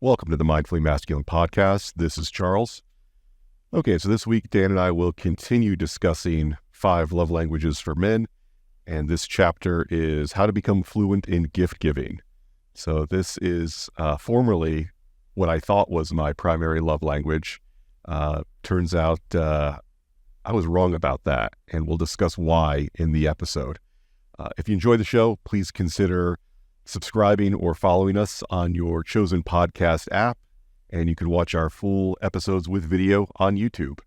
Welcome to the Mindfully Masculine podcast. This is Charles. Okay, so this week, Dan and I will continue discussing 5 love languages for men. And this chapter is how to become fluent in gift giving. So this is formerly what I thought was my primary love language. Turns out I was wrong about that, and we'll discuss why in the episode. If you enjoy the show, please consider subscribing or following us on your chosen podcast app, and you can watch our full episodes with video on YouTube.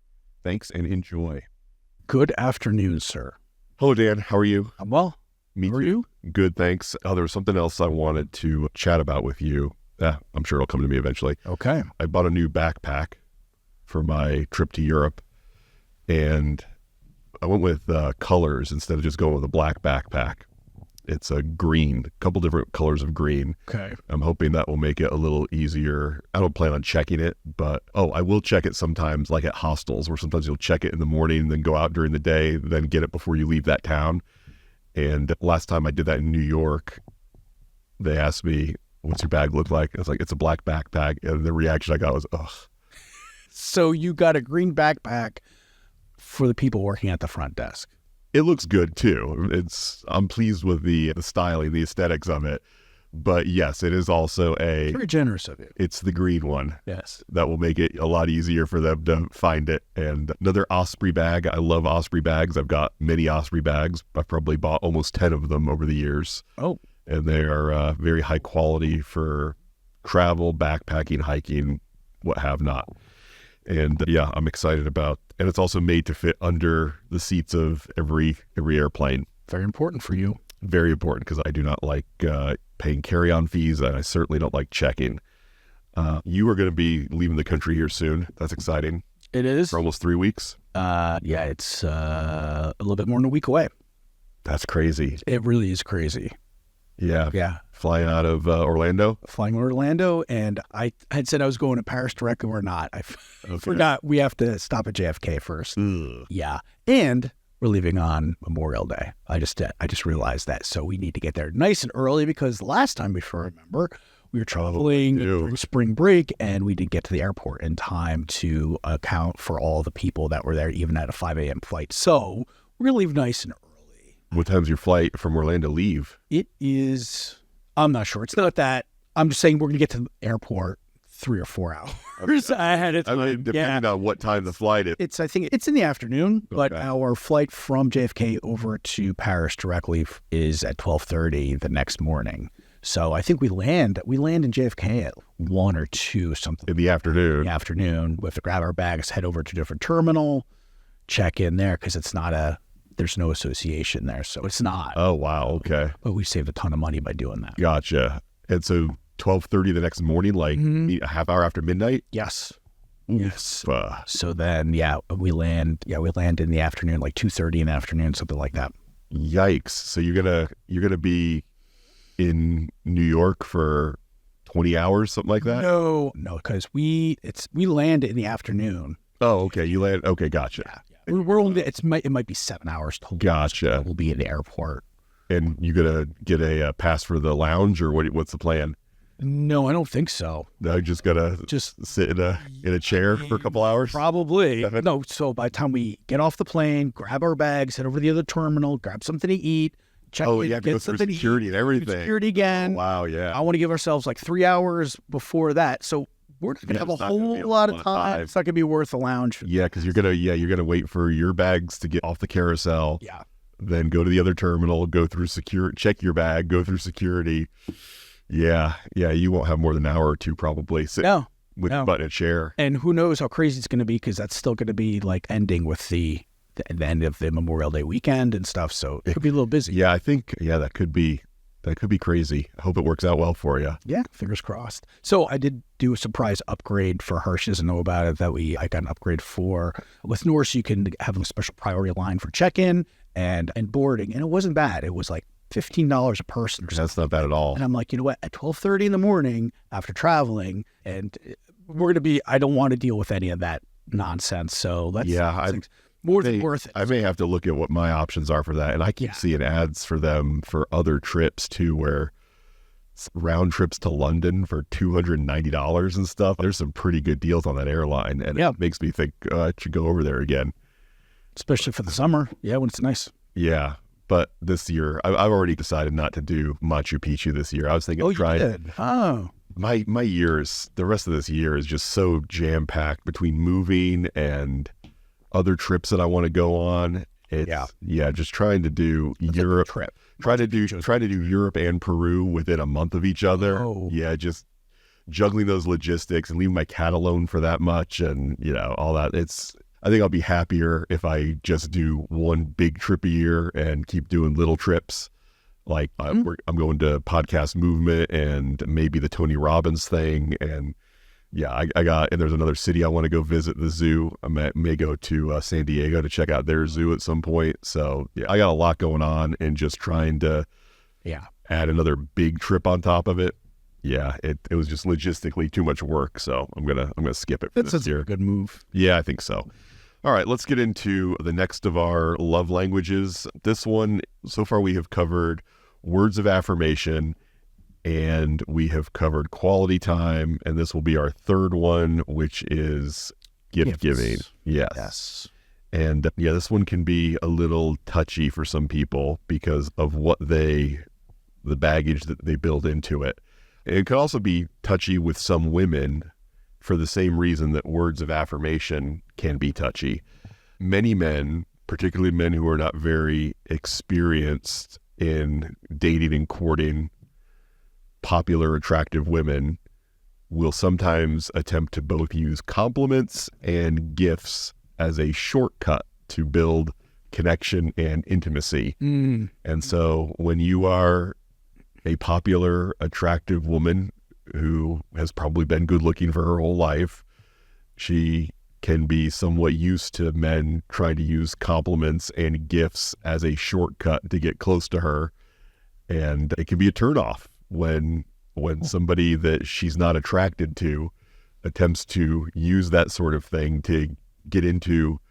Thanks and enjoy. Good afternoon, sir. Hello, Dan. How are you? I'm well. Me How are too. you? Good, thanks. There was something else I wanted to chat about with you. I'm sure it'll come to me eventually. Okay. I bought a new backpack for my trip to Europe, and I went with colors instead of just going with a black backpack. It's a green, a couple different colors of green. Okay. I'm hoping that will make it a little easier. I don't plan on checking it, but I will check it sometimes, like at hostels, where sometimes you'll check it in the morning, then go out during the day, then get it before you leave that town. And last time I did that in New York, they asked me, what's your bag look like? I was like, it's a black backpack. And the reaction I got was, ugh. So you got a green backpack for the people working at the front desk. It looks good too. I'm pleased with the styling, the aesthetics of it. But yes, it is also Very generous of you. it's the green one. Yes. That will make it a lot easier for them to find it. And another Osprey bag. I love Osprey bags. I've got many Osprey bags. I've probably bought almost 10 of them over the years. Oh. And they are very high quality for travel, backpacking, hiking, what have not. And yeah, I'm excited about, and it's also made to fit under the seats of every airplane. Very important for you. Very important, because I do not like paying carry-on fees, and I certainly don't like checking. You are going to be leaving the country here soon. That's exciting. It is. For almost 3 weeks. Yeah, it's a little bit more than a week away. That's crazy. It really is crazy. Yeah. Yeah. Flying out of Orlando. Flying to Orlando, and I had said I was going to Paris directly. We're not. I forgot we have to stop at JFK first. Ugh. Yeah. And we're leaving on Memorial Day. I just realized that. So we need to get there nice and early, because last time, if I remember, we were traveling during spring break, and we didn't get to the airport in time to account for all the people that were there, even at a 5 a.m. flight. So we're going to leave nice and early. What time's your flight from Orlando leave? It is, I'm not sure. It's not that. I'm just saying we're going to get to the airport 3 or 4 hours ahead of time. I mean, depending on what time the flight is. I think it's in the afternoon, but Okay. our flight from JFK over to Paris directly is at 12:30 the next morning. So I think we land in JFK at 1 or 2, something In the afternoon. in the afternoon. We have to grab our bags, head over to a different terminal, check in there, because there's no association there, so it's not. Oh, wow. Okay. But we saved a ton of money by doing that. Gotcha. And so 12:30 the next morning, like a half hour after midnight? Yes. Oof. Yes. Uh, So then, we land in the afternoon, like 2:30 in the afternoon, something like that. Yikes. So you're gonna be in New York for 20 hours, something like that? No, because we land in the afternoon. Oh, okay. You land. Okay, gotcha. Yeah. We're only, it might be 7 hours total. Gotcha. We'll be at the airport. And you gonna get a pass for the lounge, or what's the plan? No, I don't think so. I just gotta sit in a chair for a couple hours? Probably. No, so by the time we get off the plane, grab our bags, head over to the other terminal, grab something to eat, check in, You have to go get through something to security eat, and everything. security again. Oh, wow, yeah. I want to give ourselves like 3 hours before that. So we're not going to have it's a not gonna be whole lot of time. time. It's not going to be worth the lounge. Yeah, because you're gonna wait for your bags to get off the carousel. Yeah. Then go to the other terminal, go through check your bag, go through security. Yeah, you won't have more than an hour or two probably sitting with no. butt in a chair. And who knows how crazy it's going to be, because that's still going to be like ending with the end of the Memorial Day weekend and stuff. So it could be a little busy. Yeah, I think that could be crazy. I hope it works out well for you. Yeah, fingers crossed. So I did do a surprise upgrade for her. She doesn't know about it. I got an upgrade with Norse. You can have a special priority line for check-in and boarding, and it wasn't bad. It was like $15 a person or something. That's not bad at all. And I'm like, you know what? At 12:30 in the morning after traveling, and I don't want to deal with any of that nonsense. So that's more than worth it. I may have to look at what my options are for that. And I keep seeing ads for them for other trips too, where round trips to London for $290 and stuff. There's some pretty good deals on that airline, and it makes me think I should go over there again. Especially for the summer. Yeah, when it's nice. Yeah, but this year, I've already decided not to do Machu Picchu this year. I was thinking of trying. You did? Oh. My years, the rest of this year is just so jam-packed between moving and other trips that I want to go on. Just trying to do Europe. Try to do Europe and Peru within a month of each other. Oh. Yeah, just juggling those logistics and leaving my cat alone for that much, and all that. I think I'll be happier if I just do one big trip a year and keep doing little trips. Like I'm going to Podcast Movement and maybe the Tony Robbins thing, and and there's another city I want to go visit, the zoo. I may go to San Diego to check out their zoo at some point. So I got a lot going on, and just trying to add another big trip on top of it. Yeah, it was just logistically too much work, so I'm gonna skip it for this year. A good move. Yeah, I think so. All right, let's get into the next of our love languages. This one, so far we have covered words of affirmation, and we have covered quality time, and this will be our third one, which is gift giving. Yes. And this one can be a little touchy for some people because of the baggage that they build into it. It could also be touchy with some women for the same reason that words of affirmation can be touchy. Many men, particularly men who are not very experienced in dating and courting popular, attractive women, will sometimes attempt to both use compliments and gifts as a shortcut to build connection and intimacy. And so when you are a popular, attractive woman who has probably been good looking for her whole life, she can be somewhat used to men trying to use compliments and gifts as a shortcut to get close to her. And it can be a turnoff when somebody that she's not attracted to attempts to use that sort of thing to get into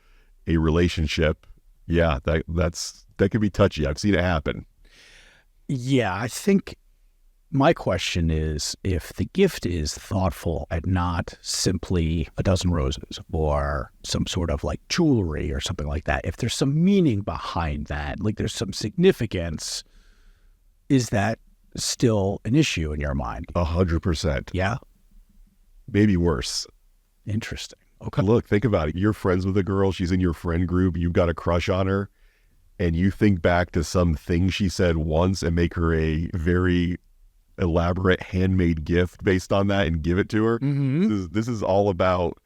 a relationship. Yeah, that can be touchy. I've seen it happen. Yeah, I think my question is, if the gift is thoughtful and not simply a dozen roses or some sort of like jewelry or something like that, if there's some meaning behind that, like there's some significance, is that still an issue in your mind? 100%. Yeah? Maybe worse. Interesting. Okay. Look, think about it. You're friends with a girl. She's in your friend group. You've got a crush on her. And you think back to some thing she said once and make her a very elaborate handmade gift based on that and give it to her. Mm-hmm. This is all about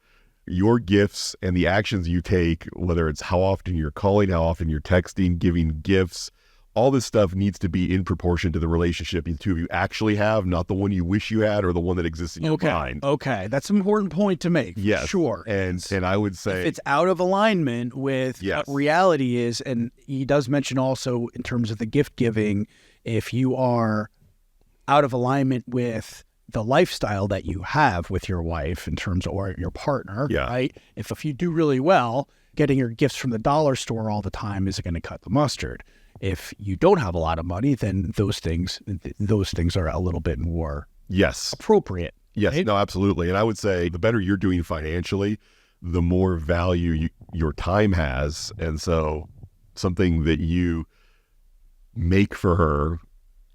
your gifts and the actions you take, whether it's how often you're calling, how often you're texting, giving gifts. All this stuff needs to be in proportion to the relationship the two of you actually have, not the one you wish you had or the one that exists in your mind. Okay, that's an important point to make. Yes, sure. And I would say, if it's out of alignment with what reality is, and he does mention also in terms of the gift giving, if you are out of alignment with the lifestyle that you have with your wife in terms of, or your partner, right? If you do really well, getting your gifts from the dollar store all the time isn't going to cut the mustard. If you don't have a lot of money, then those things are a little bit more appropriate. Yes, right? No, absolutely. And I would say the better you're doing financially, the more value your time has. And so something that you make for her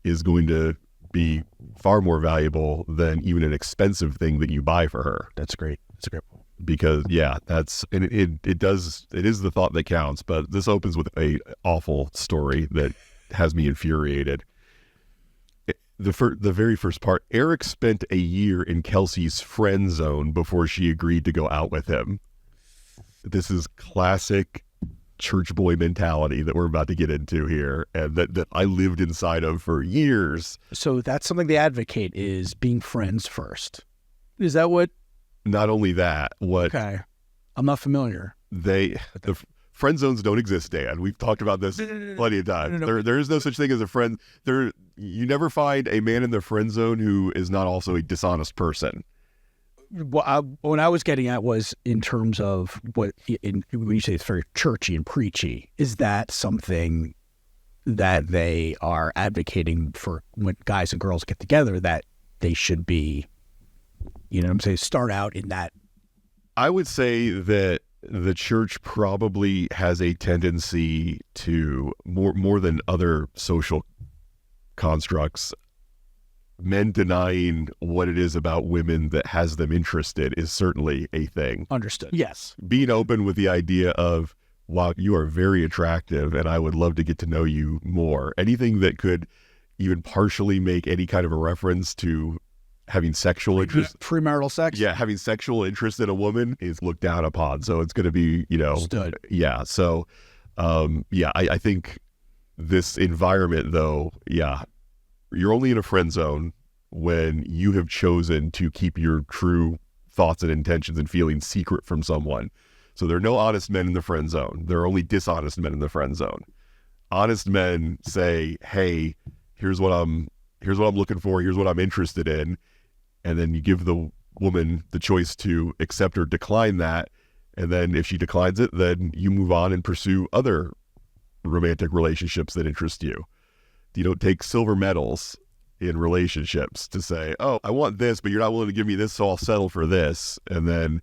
is going to be far more valuable than even an expensive thing that you buy for her. That's great. That's a great point. Because it is the thought that counts. But this opens with a awful story that has me infuriated. The very first part, Eric spent a year in Kelsey's friend zone before she agreed to go out with him. This is classic church boy mentality that we're about to get into here, and that I lived inside of for years. So that's something they advocate, is being friends first. Is that what? Not only that, Okay. I'm not familiar. The friend zones don't exist, Dan. We've talked about this plenty of times. There is no such thing as a friend. You never find a man in the friend zone who is not also a dishonest person. What I was getting at was in terms of when you say it's very churchy and preachy, is that something that they are advocating for when guys and girls get together, that they should be, you know what I'm saying, start out in that. I would say that the church probably has a tendency to, more than other social constructs, men denying what it is about women that has them interested is certainly a thing. Understood. Yes. Being open with the idea of, wow, you are very attractive and I would love to get to know you more. Anything that could even partially make any kind of a reference to having sexual interest. Premarital sex? Yeah, having sexual interest in a woman is looked down upon. So it's going to be, Understood. Yeah. So, I think this environment, though, you're only in a friend zone when you have chosen to keep your true thoughts and intentions and feelings secret from someone. So there are no honest men in the friend zone. There are only dishonest men in the friend zone. Honest men say, hey, here's what I'm looking for. Here's what I'm interested in. And then you give the woman the choice to accept or decline that. And then if she declines it, then you move on and pursue other romantic relationships that interest you. You don't take silver medals in relationships to say, oh, I want this, but you're not willing to give me this, so I'll settle for this. And then,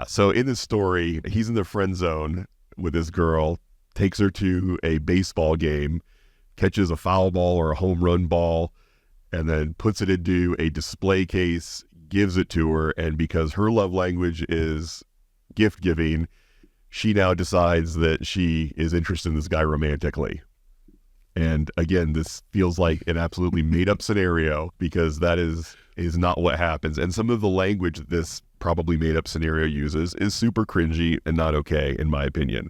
so in this story, he's in the friend zone with this girl, takes her to a baseball game, catches a foul ball or a home run ball, and then puts it into a display case, gives it to her, and because her love language is gift giving, she now decides that she is interested in this guy romantically. And again, this feels like an absolutely made up scenario because that is not what happens. And some of the language that this probably made up scenario uses is super cringy and not okay, in my opinion.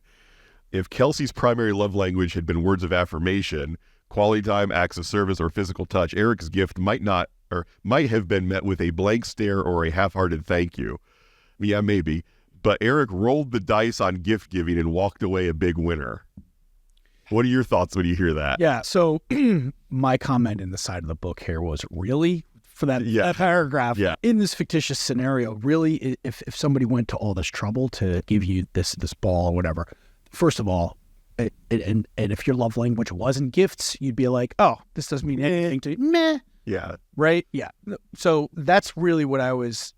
If Kelsey's primary love language had been words of affirmation, quality time, acts of service, or physical touch, Eric's gift might have been met with a blank stare or a half-hearted thank you. Yeah, maybe. But Eric rolled the dice on gift giving and walked away a big winner. What are your thoughts when you hear that? Yeah, so my comment in the side of the book here was, really? For that paragraph, in this fictitious scenario, really, if somebody went to all this trouble to give you this ball or whatever, first of all, and if your love language wasn't gifts, you'd be like, oh, this doesn't mean anything to you. Meh. Yeah. Right? Yeah. So that's really what I was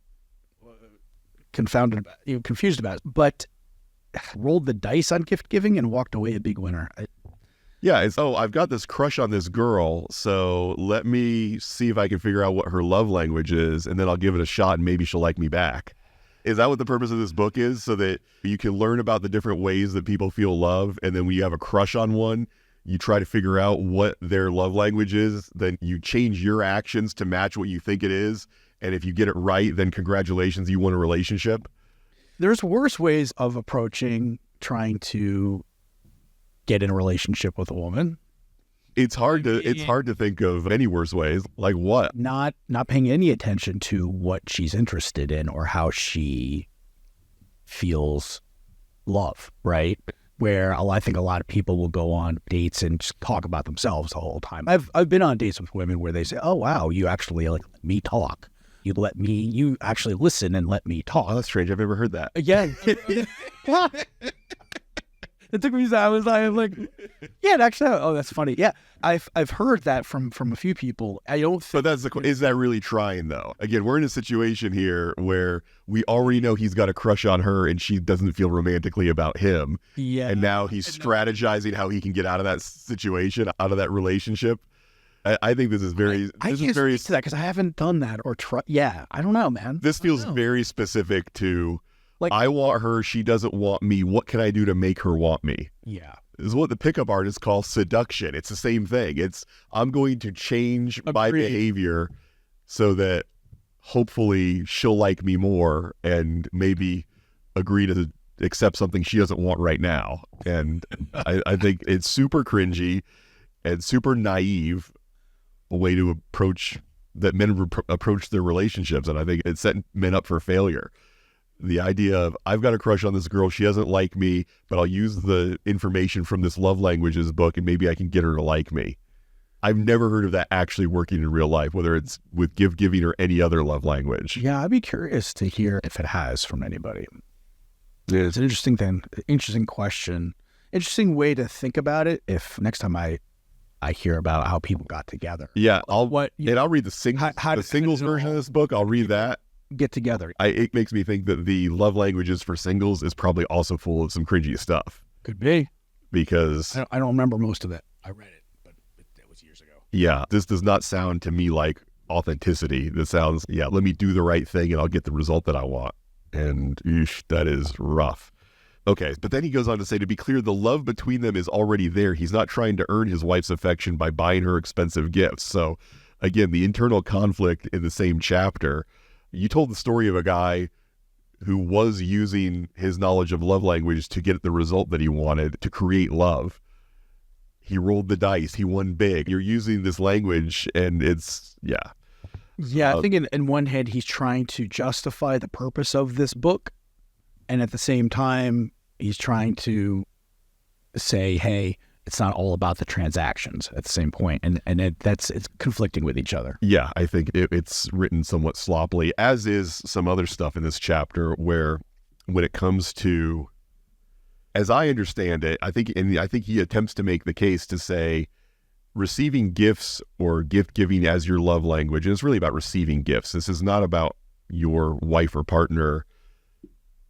confused about. But rolled the dice on gift giving and walked away a big winner. It's, I've got this crush on this girl, so let me see if I can figure out what her love language is, and then I'll give it a shot and maybe she'll like me back. Is that what the purpose of this book is? So that you can learn about the different ways that people feel love, and then when you have a crush on one, you try to figure out what their love language is, then you change your actions to match what you think it is, and if you get it right, then congratulations, you won a relationship. There's worse ways of approaching trying to get in a relationship with a woman. It's hard to think of any worse ways. Like what? Not paying any attention to what she's interested in or how she feels love, right? Where I think a lot of people will go on dates and just talk about themselves the whole time. I've been on dates with women where they say, "Oh wow, you actually let me talk. You actually listen and let me talk." Oh, that's strange. I've never heard that. Yeah. It took me. I was like, yeah, actually. Oh, that's funny. Yeah, I've heard that from a few people. I don't think. But is that really trying though? Again, we're in a situation here where we already know he's got a crush on her and she doesn't feel romantically about him. Yeah. And now he's strategizing how he can get out of that situation, out of that relationship. I think this is very. I can't speak to that because I haven't done that or try. Yeah, I don't know, man. This feels very specific to. Like, I want her, she doesn't want me. What can I do to make her want me? Yeah. This is what the pickup artists call seduction. It's the same thing. It's, I'm going to change my behavior so that hopefully she'll like me more and maybe agree to accept something she doesn't want right now. And I think it's super cringy and super naive a way to approach that men approach their relationships. And I think it's setting men up for failure. The idea of, I've got a crush on this girl, she doesn't like me, but I'll use the information from this love languages book and maybe I can get her to like me. I've never heard of that actually working in real life, whether it's with gift giving or any other love language. Yeah, I'd be curious to hear if it has from anybody. Yeah. It's an interesting thing, interesting question. interesting way to think about it. If next time I hear about how people got together. Yeah, I'll read the singles version of this book. I'll read that. Get together. It makes me think that the love languages for singles is probably also full of some cringy stuff. Could be. Because I don't remember most of it. I read it, but it was years ago. Yeah, this does not sound to me like authenticity. This sounds, let me do the right thing and I'll get the result that I want. And that is rough. Okay, but then he goes on to say, to be clear, the love between them is already there. He's not trying to earn his wife's affection by buying her expensive gifts. So again, the internal conflict in the same chapter. You told the story of a guy who was using his knowledge of love language to get the result that he wanted, to create love. He rolled the dice. He won big. You're using this language and it's, I think in one hand, he's trying to justify the purpose of this book. And at the same time, he's trying to say, hey, it's not all about the transactions at the same point. And it's conflicting with each other. Yeah, I think it's written somewhat sloppily, as is some other stuff in this chapter where when it comes to, as I understand it, I think he attempts to make the case to say receiving gifts or gift giving as your love language, and it's really about receiving gifts. This is not about your wife or partner.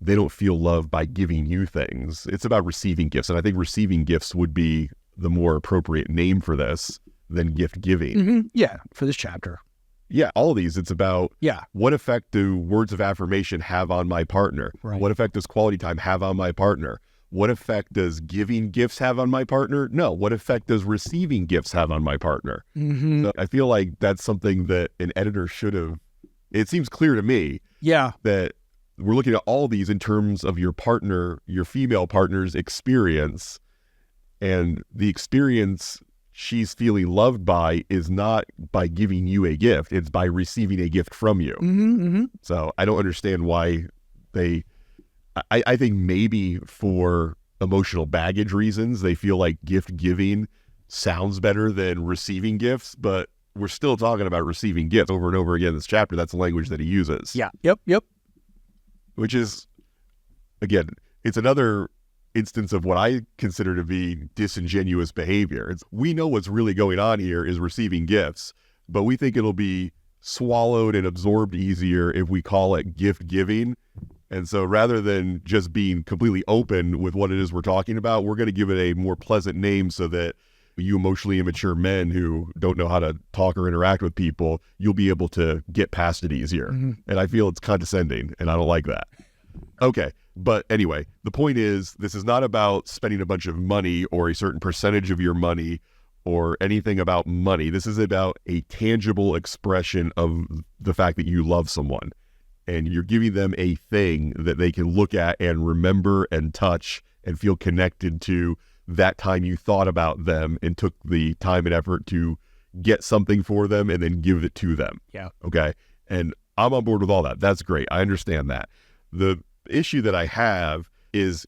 They don't feel loved by giving you things. It's about receiving gifts. And I think receiving gifts would be the more appropriate name for this than gift giving. Mm-hmm. Yeah, for this chapter. Yeah, all of these, it's about what effect do words of affirmation have on my partner? Right. What effect does quality time have on my partner? What effect does giving gifts have on my partner? No. What effect does receiving gifts have on my partner? Mm-hmm. So I feel like that's something that an editor should have, it seems clear to me that we're looking at all these in terms of your partner, your female partner's experience, and the experience she's feeling loved by is not by giving you a gift. It's by receiving a gift from you. Mm-hmm, mm-hmm. So I don't understand why I think maybe for emotional baggage reasons, they feel like gift giving sounds better than receiving gifts, but we're still talking about receiving gifts over and over again in this chapter. That's the language that he uses. Yeah. Yep. Which is, again, it's another instance of what I consider to be disingenuous behavior. We know what's really going on here is receiving gifts, but we think it'll be swallowed and absorbed easier if we call it gift giving. And so rather than just being completely open with what it is we're talking about, we're going to give it a more pleasant name so that you emotionally immature men who don't know how to talk or interact with people, you'll be able to get past it easier. Mm-hmm. And I feel it's condescending, and I don't like that. Okay, but anyway, the point is, this is not about spending a bunch of money or a certain percentage of your money or anything about money. This is about a tangible expression of the fact that you love someone. And you're giving them a thing that they can look at and remember and touch and feel connected to that time you thought about them and took the time and effort to get something for them and then give it to them. Yeah. Okay. And I'm on board with all that. That's great. I understand that. The issue that I have is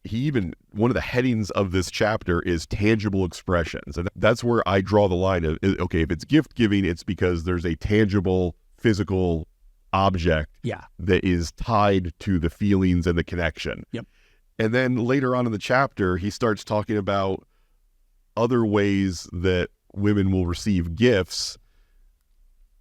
one of the headings of this chapter is tangible expressions. And that's where I draw the line of, okay, if it's gift giving, it's because there's a tangible physical object that is tied to the feelings and the connection. Yep. And then later on in the chapter, he starts talking about other ways that women will receive gifts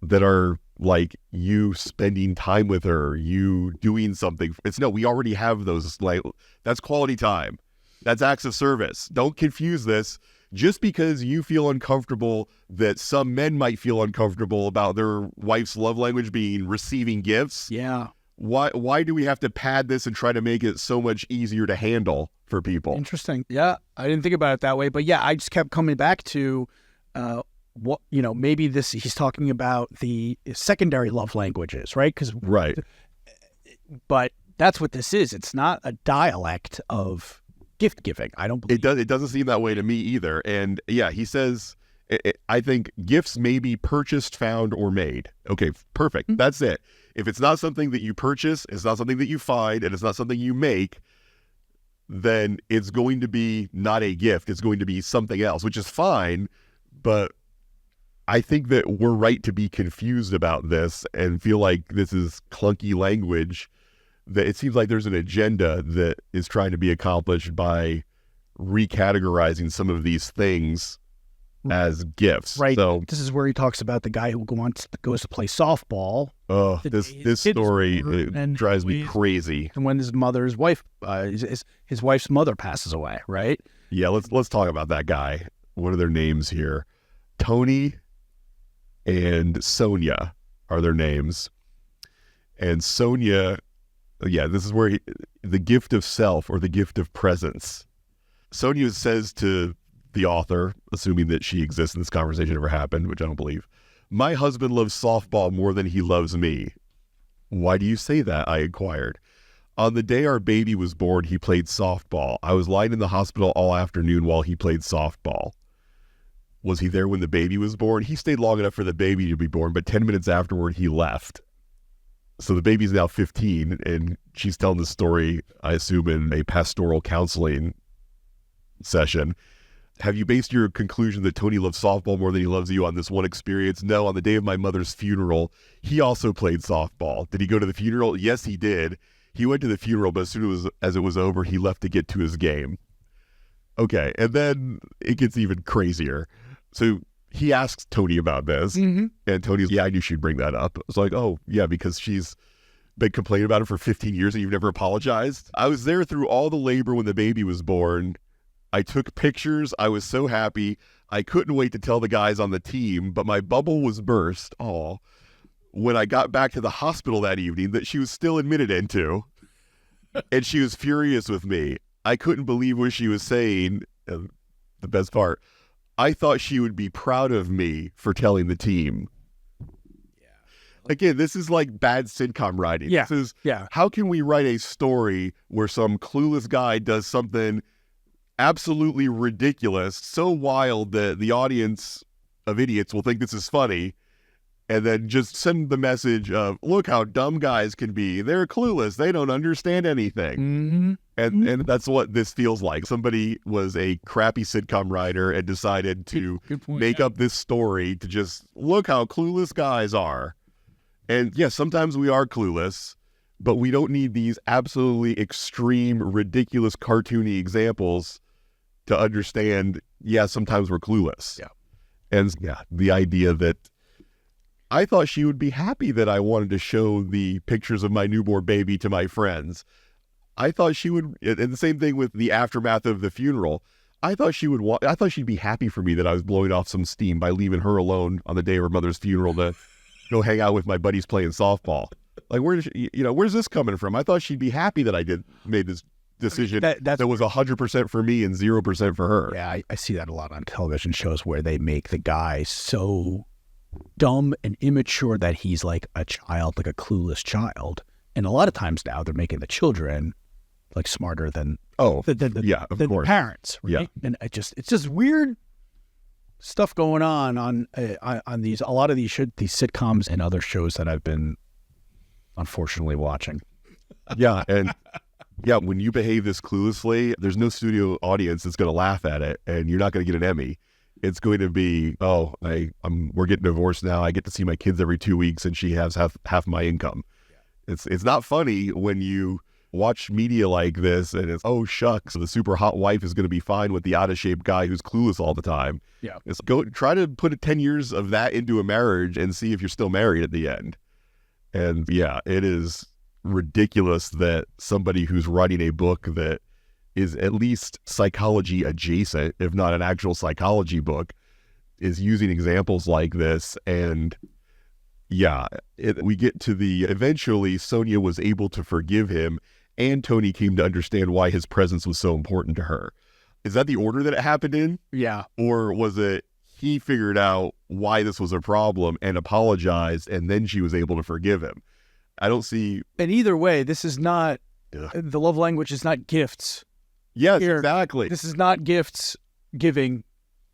that are like you spending time with her, you doing something. We already have those. Like, that's quality time. That's acts of service. Don't confuse this. Just because you feel uncomfortable that some men might feel uncomfortable about their wife's love language being receiving gifts. Yeah. Why do we have to pad this and try to make it so much easier to handle for people? Interesting. Yeah, I didn't think about it that way, but yeah, I just kept coming back to maybe he's talking about the secondary love languages, right? Right. But that's what this is. It's not a dialect of gift giving. I don't believe it doesn't seem that way to me either. And yeah, he says, I think gifts may be purchased, found, or made. Okay, perfect. Mm-hmm. That's it. If it's not something that you purchase, it's not something that you find, and it's not something you make, then it's going to be not a gift. It's going to be something else, which is fine. But I think that we're right to be confused about this and feel like this is clunky language, that it seems like there's an agenda that is trying to be accomplished by recategorizing some of these things as gifts. Right. So this is where he talks about the guy who goes to play softball. Oh, this story drives me crazy. And when his wife's mother passes away, right? Yeah, let's talk about that guy. What are their names here? Tony and Sonia are their names. And Sonia, yeah, this is where the gift of self or the gift of presence. Sonia says to the author, assuming that she exists and this conversation ever happened, which I don't believe, "My husband loves softball more than he loves me." "Why do you say that?" I inquired. "On the day our baby was born, he played softball. I was lying in the hospital all afternoon while he played softball." Was he there when the baby was born? He stayed long enough for the baby to be born, but 10 minutes afterward, he left. So the baby's now 15, and she's telling the story, I assume, in a pastoral counseling session. "Have you based your conclusion that Tony loves softball more than he loves you on this one experience?" "No, on the day of my mother's funeral, he also played softball." "Did he go to the funeral?" "Yes, he did. He went to the funeral, but as soon as it was over, he left to get to his game." Okay, and then it gets even crazier. So he asks Tony about this, and Tony's, "Yeah, I knew she'd bring that up." I was like, "Oh, yeah, because she's been complaining about it for 15 years and you've never apologized?" "I was there through all the labor when the baby was born. I took pictures. I was so happy. I couldn't wait to tell the guys on the team, but my bubble was burst when I got back to the hospital that evening that she was still admitted into, and she was furious with me. I couldn't believe what she was saying. The best part, I thought she would be proud of me for telling the team." Again, this is like bad sitcom writing. Yeah. This is, how can we write a story where some clueless guy does something absolutely ridiculous, so wild that the audience of idiots will think this is funny, and then just send the message of, look how dumb guys can be. They're clueless. They don't understand anything. And that's what this feels like. Somebody was a crappy sitcom writer and decided to make up this story to just look how clueless guys are. And yes, sometimes we are clueless, but we don't need these absolutely extreme, ridiculous, cartoony examples to understand, sometimes we're clueless. Yeah. And the idea that I thought she would be happy that I wanted to show the pictures of my newborn baby to my friends. I thought she would, and the same thing with the aftermath of the funeral. I thought she'd be happy for me that I was blowing off some steam by leaving her alone on the day of her mother's funeral to go hang out with my buddies playing softball. Like, where's this coming from? I thought she'd be happy that I made this decision that was 100% for me and 0% for her. Yeah, I see that a lot on television shows where they make the guy so dumb and immature that he's like a child, like a clueless child. And a lot of times now they're making the children like smarter than the parents, right? Yeah. And it's just weird stuff going on these, a lot of these sitcoms and other shows that I've been unfortunately watching. Yeah, and when you behave this cluelessly, there's no studio audience that's going to laugh at it, and you're not going to get an Emmy. It's going to be, we're getting divorced now. I get to see my kids every 2 weeks, and she has half my income. Yeah. It's not funny when you watch media like this, and it's, oh shucks, the super hot wife is going to be fine with the out of shape guy who's clueless all the time. Yeah, it's try to put 10 years of that into a marriage and see if you're still married at the end. And it is ridiculous that somebody who's writing a book that is at least psychology adjacent, if not an actual psychology book, is using examples like this. And we get to eventually Sonia was able to forgive him, and Tony came to understand why his presence was so important to her. Is that the order that it happened in? Yeah. Or was it he figured out why this was a problem and apologized, and then she was able to forgive him? I don't see. And either way, this is not, the love language is not gifts. Yes, exactly. This is not gifts giving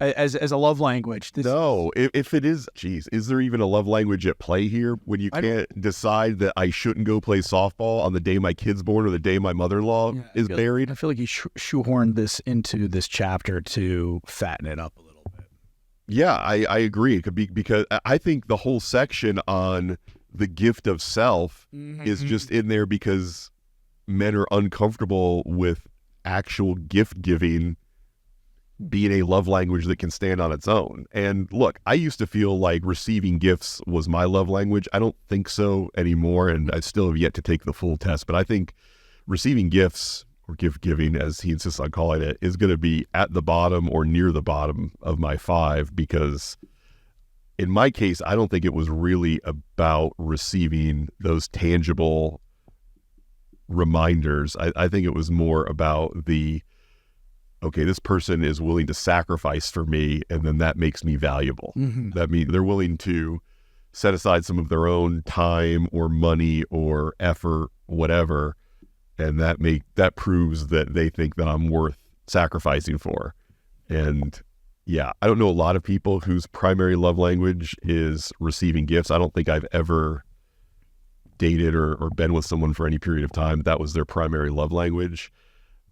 as a love language. If it is, is there even a love language at play here when you can't decide that I shouldn't go play softball on the day my kid's born or the day my mother-in-law is buried? I feel like he shoehorned this into this chapter to fatten it up a little bit. Yeah, I agree. It could be because I think the whole section on the gift of self is just in there because men are uncomfortable with actual gift giving being a love language that can stand on its own. And look, I used to feel like receiving gifts was my love language. I don't think so anymore, and I still have yet to take the full test. But I think receiving gifts, or gift giving, as he insists on calling it, is going to be at the bottom or near the bottom of my 5, because in my case, I don't think it was really about receiving those tangible reminders. I think it was more about okay, this person is willing to sacrifice for me, and then that makes me valuable. Mm-hmm. That means they're willing to set aside some of their own time or money or effort, whatever, and that proves that they think that I'm worth sacrificing for. And yeah, I don't know a lot of people whose primary love language is receiving gifts. I don't think I've ever dated or been with someone for any period of time that was their primary love language.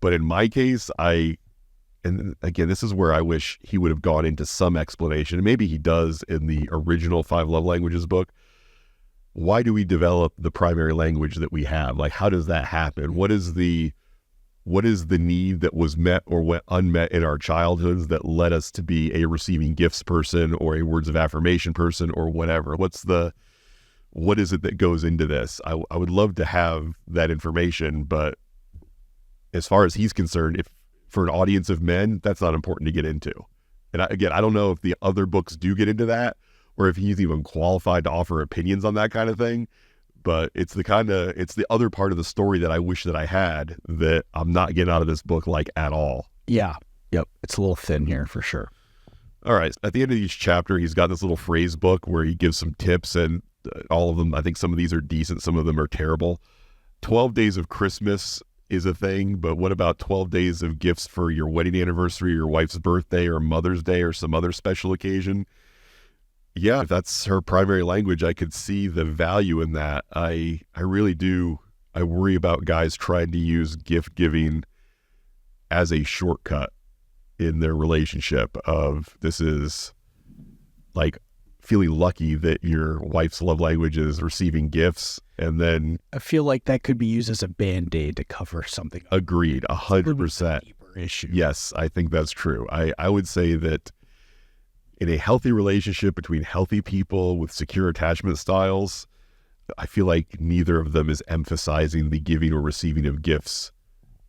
But in my case, and again, this is where I wish he would have gone into some explanation, and maybe he does in the original 5 Love Languages book. Why do we develop the primary language that we have? Like, how does that happen? What is the need that was met or went unmet in our childhoods that led us to be a receiving gifts person or a words of affirmation person or whatever? What is it that goes into this? I would love to have that information, but as far as he's concerned, if for an audience of men, that's not important to get into. And I don't know if the other books do get into that, or if he's even qualified to offer opinions on that kind of thing. But it's the other part of the story that I wish that I had that I'm not getting out of this book like at all. Yeah. Yep. It's a little thin here for sure. All right. At the end of each chapter, he's got this little phrase book where he gives some tips, and all of them, I think some of these are decent, some of them are terrible. 12 days of Christmas is a thing, but what about 12 days of gifts for your wedding anniversary, your wife's birthday, or Mother's Day, or some other special occasion? Yeah, if that's her primary language, I could see the value in that. I really do. I worry about guys trying to use gift giving as a shortcut in their relationship of, this is like feeling lucky that your wife's love language is receiving gifts. And then I feel like that could be used as a Band-Aid to cover something. Agreed, 100%. Deeper issue. Yes, I think that's true. I would say that in a healthy relationship between healthy people with secure attachment styles, I feel like neither of them is emphasizing the giving or receiving of gifts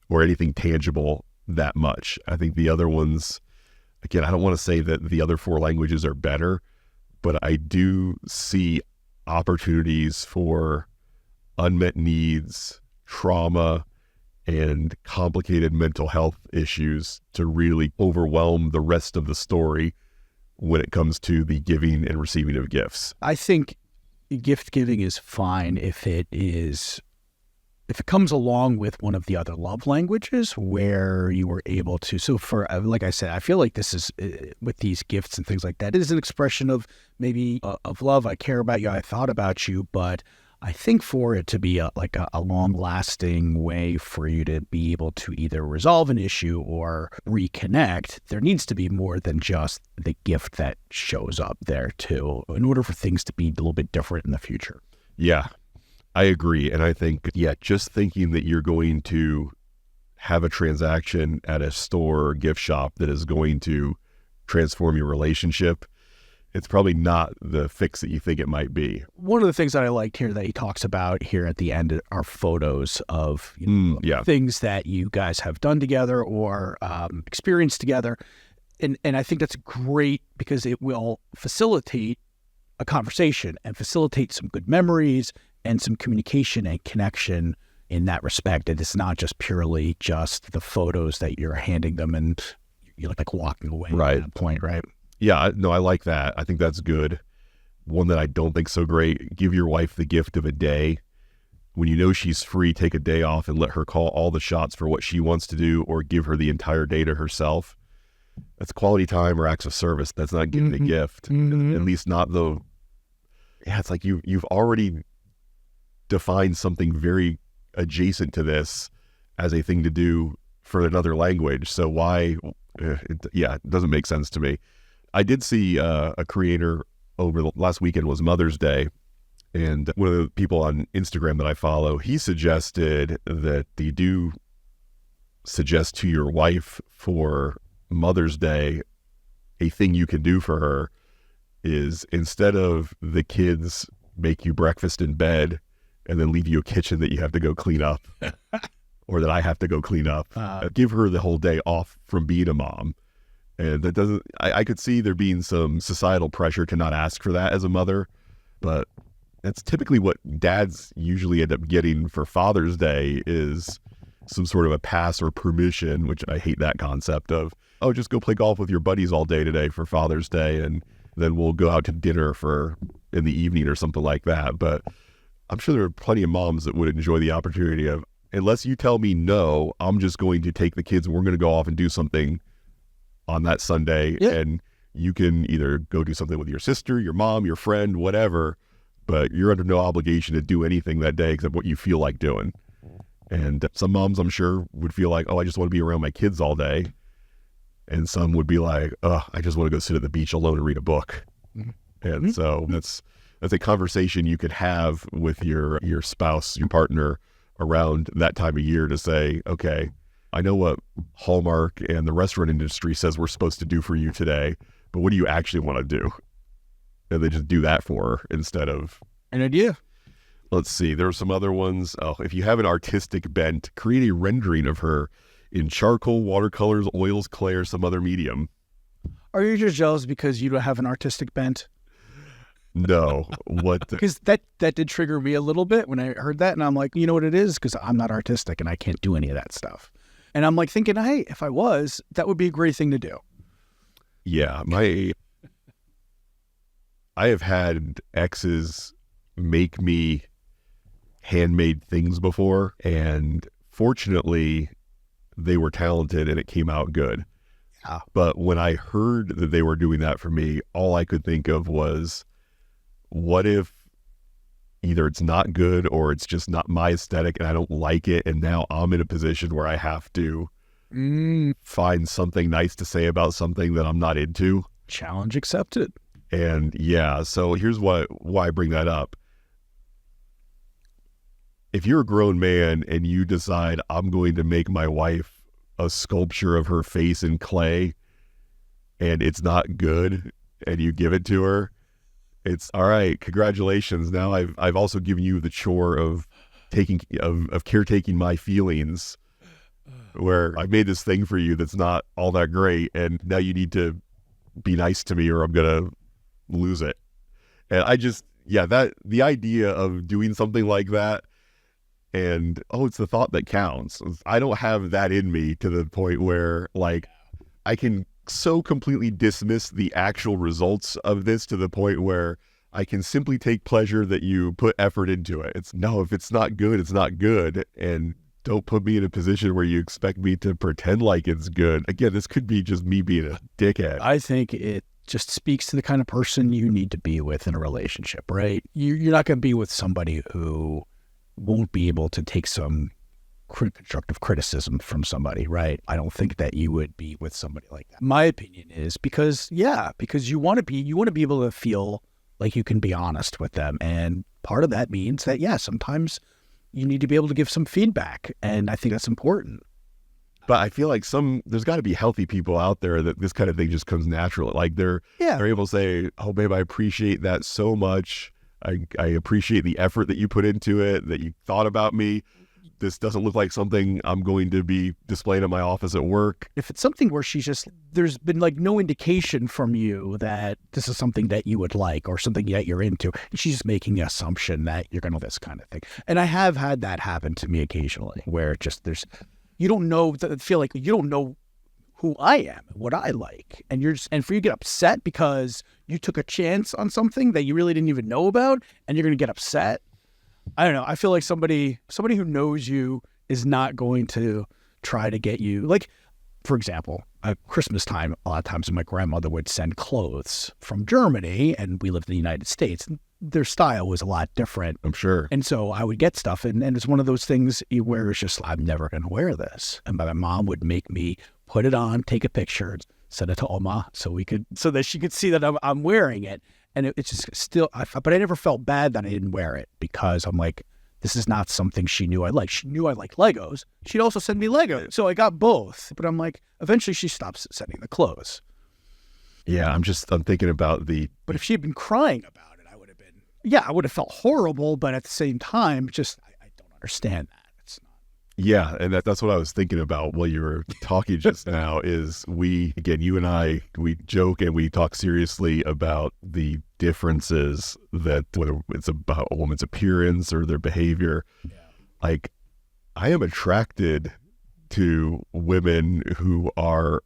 or anything tangible that much. I think the other ones, again, I don't want to say that the other 4 languages are better, but I do see opportunities for unmet needs, trauma, and complicated mental health issues to really overwhelm the rest of the story when it comes to the giving and receiving of gifts. I think gift giving is fine if it comes along with one of the other love languages where you were able to. So for, like I said, I feel like this is with these gifts and things like that, it is an expression of maybe of love. I care about you. I thought about you, but I think for it to be a long-lasting way for you to be able to either resolve an issue or reconnect, there needs to be more than just the gift that shows up there too, in order for things to be a little bit different in the future. Yeah, I agree. And I think, just thinking that you're going to have a transaction at a store or gift shop that is going to transform your relationship, it's probably not the fix that you think it might be. One of the things that I liked here that he talks about here at the end are photos of things that you guys have done together or experienced together. And I think that's great because it will facilitate a conversation and facilitate some good memories and some communication and connection in that respect. And it's not just purely just the photos that you're handing them and you're like walking away right. at that point, right? Yeah, no, I like that. I think that's good. One that I don't think so great, give your wife the gift of a day. When you know she's free, take a day off and let her call all the shots for what she wants to do, or give her the entire day to herself. That's quality time or acts of service. That's not giving a gift. At least not though. Yeah, it's like you've already defined something very adjacent to this as a thing to do for another language. So why? It doesn't make sense to me. I did see a creator over the last weekend was Mother's Day, and one of the people on Instagram that I follow, he suggested that you do suggest to your wife for Mother's Day, a thing you can do for her is, instead of the kids make you breakfast in bed and then leave you a kitchen that you have to go clean up or that I have to go clean up, give her the whole day off from being a mom. And that doesn't, I could see there being some societal pressure to not ask for that as a mother, but that's typically what dads usually end up getting for Father's Day, is some sort of a pass or permission, which I hate that concept of, oh, just go play golf with your buddies all day today for Father's Day, and then we'll go out to dinner in the evening or something like that. But I'm sure there are plenty of moms that would enjoy the opportunity of, unless you tell me no, I'm just going to take the kids and we're going to go off and do something on that Sunday. Yeah. And you can either go do something with your sister, your mom, your friend, whatever, but you're under no obligation to do anything that day except what you feel like doing. And some moms, I'm sure, would feel like, oh, I just want to be around my kids all day. And some would be like, oh, I just want to go sit at the beach alone and read a book. Mm-hmm. And so that's a conversation you could have with your spouse, your partner, around that time of year to say, okay, I know what Hallmark and the restaurant industry says we're supposed to do for you today, but what do you actually want to do? And they just do that for her instead of an idea. Let's see. There are some other ones. Oh, if you have an artistic bent, create a rendering of her in charcoal, watercolors, oils, clay, or some other medium. Are you just jealous because you don't have an artistic bent? No. What? Because that did trigger me a little bit when I heard that. And I'm like, you know what it is? Because I'm not artistic and I can't do any of that stuff. And I'm like thinking, hey, if I was, that would be a great thing to do. Yeah. I have had exes make me handmade things before, and fortunately they were talented and it came out good. Yeah. But when I heard that they were doing that for me, all I could think of was, what if either it's not good or it's just not my aesthetic and I don't like it, and now I'm in a position where I have to find something nice to say about something that I'm not into. Challenge accepted. And yeah, so here's why I bring that up. If you're a grown man and you decide, I'm going to make my wife a sculpture of her face in clay, and it's not good, and you give it to her, it's all right. Congratulations. Now I've also given you the chore of caretaking my feelings, where I made this thing for you that's not all that great, and now you need to be nice to me or I'm gonna lose it. And the idea of doing something like that, and it's the thought that counts. I don't have that in me to the point where, like, I can so completely dismiss the actual results of this to the point where I can simply take pleasure that you put effort into it. If it's not good, it's not good. And don't put me in a position where you expect me to pretend like it's good. Again, this could be just me being a dickhead. I think it just speaks to the kind of person you need to be with in a relationship, right? You're not going to be with somebody who won't be able to take some constructive criticism from somebody, right? I don't think that you would be with somebody like that. My opinion is because you want to be able to feel like you can be honest with them. And part of that means that, sometimes you need to be able to give some feedback. And I think that's important. But I feel like there's got to be healthy people out there that this kind of thing just comes natural. Like they're able to say, oh, babe, I appreciate that so much. I appreciate the effort that you put into it, that you thought about me. This doesn't look like something I'm going to be displaying in my office at work. If it's something where there's been like no indication from you that this is something that you would like or something that you're into, she's just making the assumption that you're going to this kind of thing. And I have had that happen to me occasionally, where you don't know, feel like you don't know who I am, what I like. And for you to get upset because you took a chance on something that you really didn't even know about, and you're going to get upset. I don't know. I feel like somebody who knows you is not going to try to get you. Like, for example, at Christmas time, a lot of times my grandmother would send clothes from Germany, and we lived in the United States. And their style was a lot different. I'm sure. And so I would get stuff, and it's one of those things where it's just, I'm never going to wear this. And my mom would make me put it on, take a picture, send it to Oma so that she could see that I'm wearing it. And it's just still, but I never felt bad that I didn't wear it, because I'm like, This is not something she knew I liked. She knew I liked Legos. She'd also send me Legos. So I got both. But I'm like, eventually she stops sending the clothes. Yeah, I'm thinking about But if she had been crying about it, I would have felt horrible. But at the same time, I don't understand that. It's not. Yeah, and that's what I was thinking about while you were talking just now is you and I, we joke and we talk seriously about the differences that whether it's about a woman's appearance or their behavior. Yeah. Like, I am attracted to women who are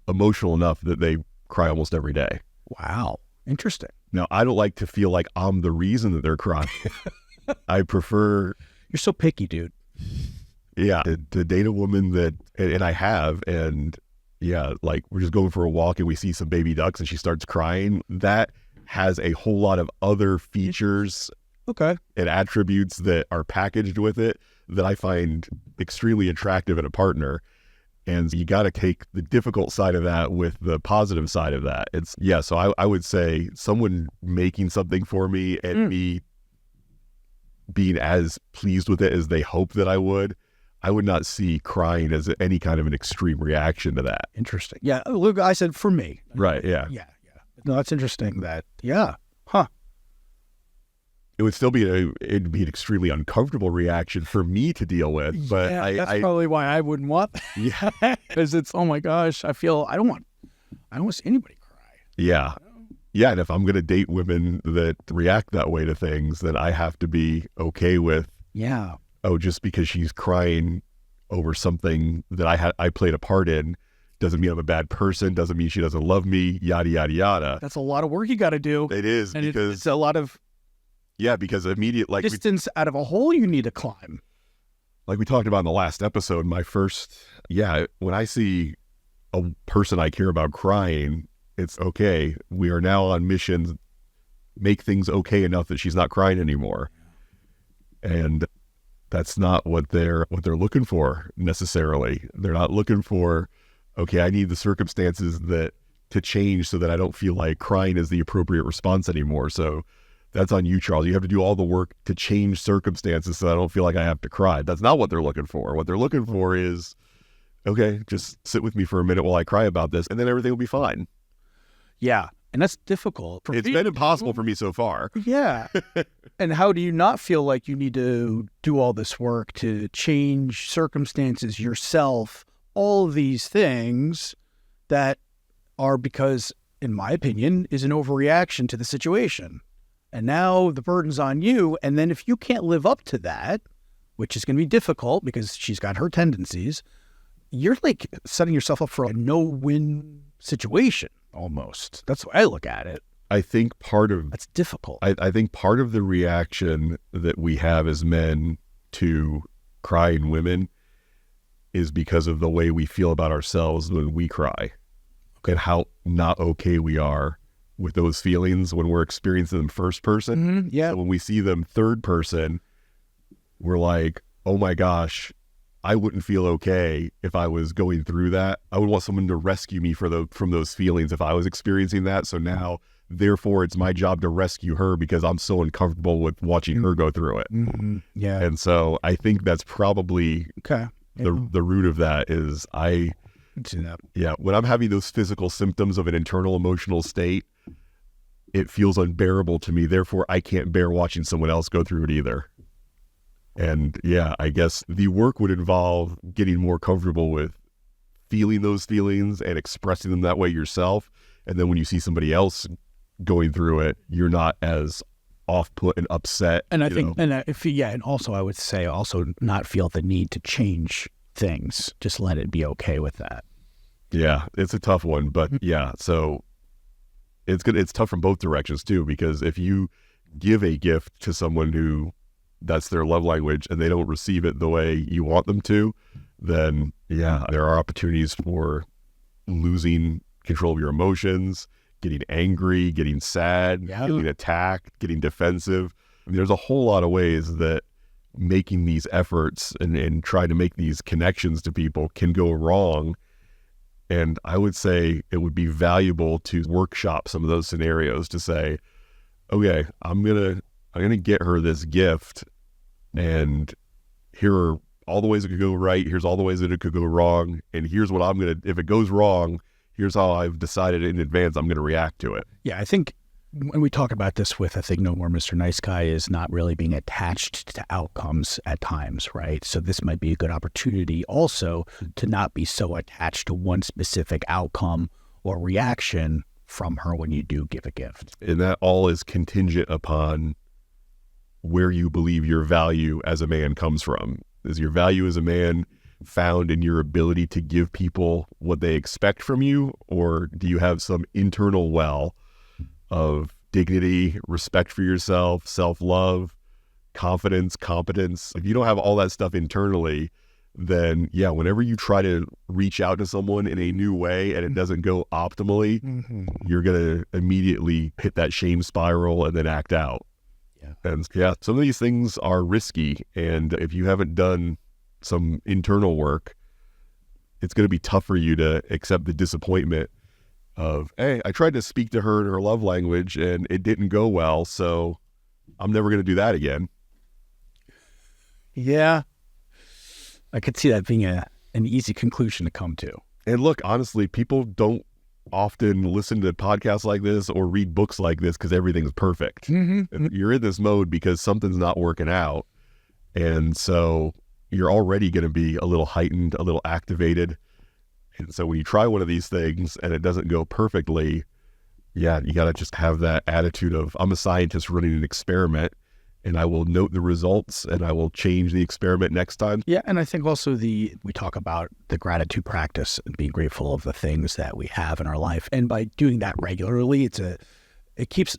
emotional enough that they cry almost every day. Wow. Interesting. Now, I don't like to feel like I'm the reason that they're crying. I prefer... You're so picky, dude. Yeah, to date a woman that, and I have, and yeah, like we're just going for a walk and we see some baby ducks and she starts crying. That has a whole lot of other features and attributes that are packaged with it that I find extremely attractive in a partner. And you got to take the difficult side of that with the positive side of that. So I would say someone making something for me and me being as pleased with it as they hope that I would not see crying as any kind of an extreme reaction to that. Interesting. Yeah. Look, I said for me. Right. Yeah. Yeah. No, that's interesting that, yeah. Huh. It would still it'd be an extremely uncomfortable reaction for me to deal with, but that's probably why I wouldn't want that. Yeah. Because it's, oh my gosh, I don't want to see anybody cry. Yeah. Yeah. And if I'm going to date women that react that way to things, then I have to be okay with, just because she's crying over something that I played a part in doesn't mean I'm a bad person, doesn't mean she doesn't love me, yada, yada, yada. That's a lot of work you got to do. It is. And because it's a lot of because immediate distance out of a hole you need to climb. Like we talked about in the last episode, when I see a person I care about crying, it's okay. We are now on mission, make things okay enough that she's not crying anymore. And that's not what they're looking for necessarily. They're not looking for, okay, I need the circumstances to change so that I don't feel like crying is the appropriate response anymore. So that's on you, Charles. You have to do all the work to change circumstances so I don't feel like I have to cry. That's not what they're looking for. What they're looking for is, okay, just sit with me for a minute while I cry about this, and then everything will be fine. Yeah, and that's difficult. It's been impossible for me so far. Yeah. And how do you not feel like you need to do all this work to change circumstances yourself, all of these things that are because, in my opinion, is an overreaction to the situation. And now the burden's on you. And then if you can't live up to that, which is going to be difficult because she's got her tendencies, you're like setting yourself up for a no-win situation almost. That's the way I look at it. I think that's difficult. I think part of the reaction that we have as men to crying women is because of the way we feel about ourselves when we cry and how not okay we are with those feelings when we're experiencing them first person. Mm-hmm, yeah. So when we see them third person, we're like, oh my gosh, I wouldn't feel okay if I was going through that. I would want someone to rescue me from those feelings if I was experiencing that. So now, therefore, it's my job to rescue her because I'm so uncomfortable with watching her go through it. Mm-hmm. Yeah. And so I think that's probably the root of that is when I'm having those physical symptoms of an internal emotional state, it feels unbearable to me. Therefore, I can't bear watching someone else go through it either. And I guess the work would involve getting more comfortable with feeling those feelings and expressing them that way yourself. And then when you see somebody else going through it, you're not as off-put and upset. And I think, and also I would say also not feel the need to change things. Just let it be okay with that. Yeah, it's a tough one, but so it's good. It's tough from both directions too, because if you give a gift to someone who that's their love language and they don't receive it the way you want them to, then there are opportunities for losing control of your emotions, getting angry, getting sad, getting attacked, getting defensive. I mean, there's a whole lot of ways that making these efforts and trying to make these connections to people can go wrong. And I would say it would be valuable to workshop some of those scenarios to say, okay, I'm gonna get her this gift And here are all the ways it could go right. Here's all the ways that it could go wrong. And here's what if it goes wrong, here's how I've decided in advance I'm going to react to it. Yeah, I think when we talk about this with, I think No More Mr. Nice Guy is not really being attached to outcomes at times, right? So this might be a good opportunity also to not be so attached to one specific outcome or reaction from her when you do give a gift. And that all is contingent upon where you believe your value as a man comes from. Is your value as a man found in your ability to give people what they expect from you, or do you have some internal well of dignity, respect for yourself, self-love, confidence, competence? If you don't have all that stuff internally, then yeah, whenever you try to reach out to someone in a new way and it doesn't go optimally, you're going to immediately hit that shame spiral and then act out. Yeah. And yeah, some of these things are risky. And if you haven't done some internal work, it's going to be tough for you to accept the disappointment of, hey, I tried to speak to her in her love language and it didn't go well, so I'm never going to do that again. Yeah. I could see that being an easy conclusion to come to. And look, honestly, people don't often listen to podcasts like this or read books like this because everything's perfect. You're in this mode because something's not working out. And so you're already going to be a little heightened, a little activated. And so when you try one of these things and it doesn't go perfectly, yeah, you got to just have that attitude of, I'm a scientist running an experiment and I will note the results and I will change the experiment next time. Yeah, and I think also we talk about the gratitude practice and being grateful of the things that we have in our life. And by doing that regularly, it keeps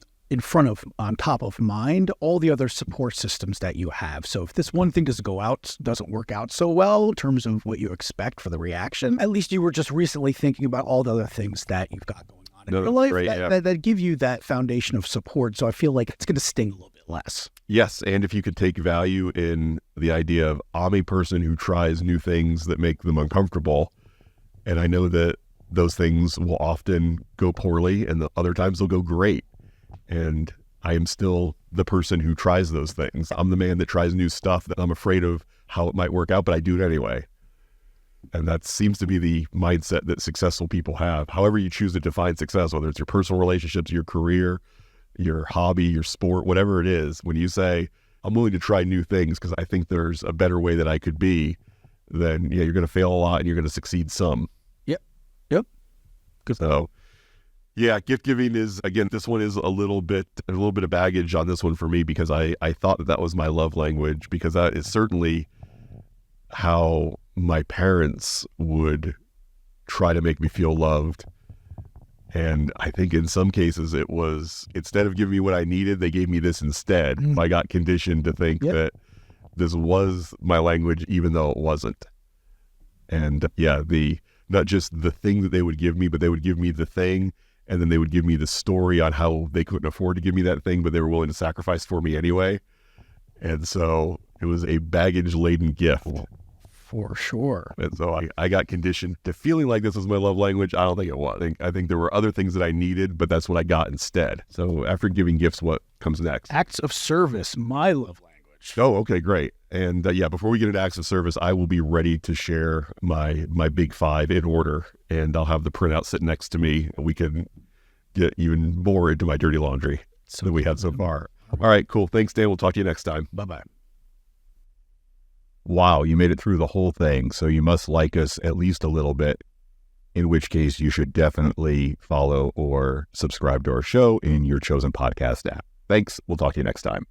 on top of mind all the other support systems that you have. So if this one thing doesn't work out so well in terms of what you expect for the reaction, at least you were just recently thinking about all the other things that you've got going on in your life that give you that foundation of support. So I feel like it's going to sting a little bit less. Yes, and if you could take value in the idea of, I'm a person who tries new things that make them uncomfortable, and I know that those things will often go poorly and the other times they'll go great. And I am still the person who tries those things. I'm the man that tries new stuff that I'm afraid of how it might work out, but I do it anyway. And that seems to be the mindset that successful people have. However you choose to define success, whether it's your personal relationships, your career, your hobby, your sport, whatever it is, when you say, I'm willing to try new things because I think there's a better way that I could be, then yeah, you're going to fail a lot and you're going to succeed some. Yep. So yeah, gift giving is, again, this one is a little bit of baggage on this one for me because I thought that was my love language, because that is certainly how my parents would try to make me feel loved. And I think in some cases it was, instead of giving me what I needed, they gave me this instead. I got conditioned to think that this was my language, even though it wasn't. And yeah, not just the thing that they would give me, but they would give me the thing, and then they would give me the story on how they couldn't afford to give me that thing, but they were willing to sacrifice for me anyway. And so it was a baggage-laden gift. For sure. And so I got conditioned to feeling like this was my love language. I don't think it was. I think there were other things that I needed, but that's what I got instead. So after giving gifts, what comes next? Acts of service, my love language. Oh, okay, great. And yeah, before we get into acts of service, I will be ready to share my big five in order, and I'll have the printout sitting next to me. We can get even more into my dirty laundry than we had so far. All right, cool. Thanks, Dan. We'll talk to you next time. Bye-bye. Wow, you made it through the whole thing, so you must like us at least a little bit, in which case you should definitely follow or subscribe to our show in your chosen podcast app. Thanks. We'll talk to you next time.